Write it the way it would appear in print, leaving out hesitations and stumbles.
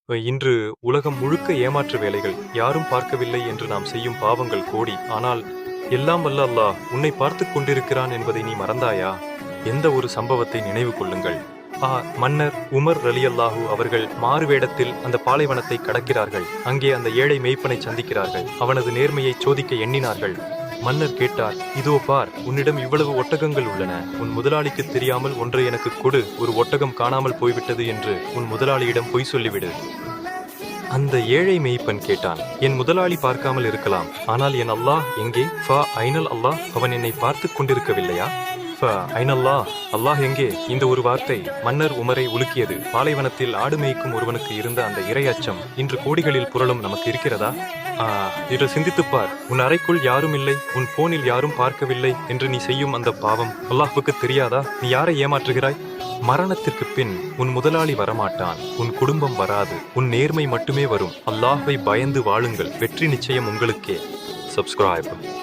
இன்று உலகம் முழுக்க ஏமாற்று வேலைகள். யாரும் பார்க்கவில்லை என்று நாம் செய்யும் பாவங்கள் கோடி. ஆனால் எல்லாம் வல்ல அல்லாஹ் உன்னை பார்த்துக் கொண்டிருக்கிறான் என்பதை நீ மறந்தாயா? எந்த ஒரு சம்பவத்தை நினைவு கொள்ளுங்கள். மன்னர் உமர் ரலியல்லாஹு அவர்கள் மாறுவேடத்தில் அந்த பாலைவனத்தை கடக்கிறார்கள். அங்கே அந்த ஏழை மேய்ப்பனை சந்திக்கிறார்கள். அவனது நேர்மையை சோதிக்க எண்ணினார்கள். மன்னர் கேட்டார், இதோ பார், உன்னிடம் இவ்வளவு ஒட்டகங்கள் உள்ளன. உன் முதலாளிக்கு தெரியாமல் ஒன்றை எனக்கு கொடு. ஒரு ஒட்டகம் காணாமல் போய்விட்டது என்று உன் முதலாளியிடம் பொய் சொல்லிவிடு. அந்த ஏழை மேய்ப்பன் கேட்டான், என் முதலாளி பார்க்காமல் இருக்கலாம், ஆனால் என் அல்லாஹ் எங்கே? ஐனல் அல்லாஹ், அவன் என்னை பார்த்து கொண்டிருக்கவில்லையா? அல்லாஹ் எங்கே? இந்த ஒரு வார்த்தை மன்னர் உமரை உலுக்கியது. பாலைவனத்தில் ஆடு மேய்க்கும் ஒருவனுக்கு இருந்த அந்த இறை அச்சம் இன்று கோடிகளில் புரளும் நமக்கு இருக்கிறதா? இன்று சிந்தித்துப்பார். உன் அறைக்குள் யாரும் இல்லை, உன் போனில் யாரும் பார்க்கவில்லை என்று நீ செய்யும் அந்த பாவம் அல்லாஹ்வுக்கு தெரியாதா? நீ யாரை ஏமாற்றுகிறாய்? மரணத்திற்கு பின் உன் முதலாளி வரமாட்டான், உன் குடும்பம் வராது, உன் நேர்மை மட்டுமே வரும். அல்லாஹ்வை பயந்து வாழுங்கள். வெற்றி நிச்சயம் உங்களுக்கே. சப்ஸ்கிரைப்.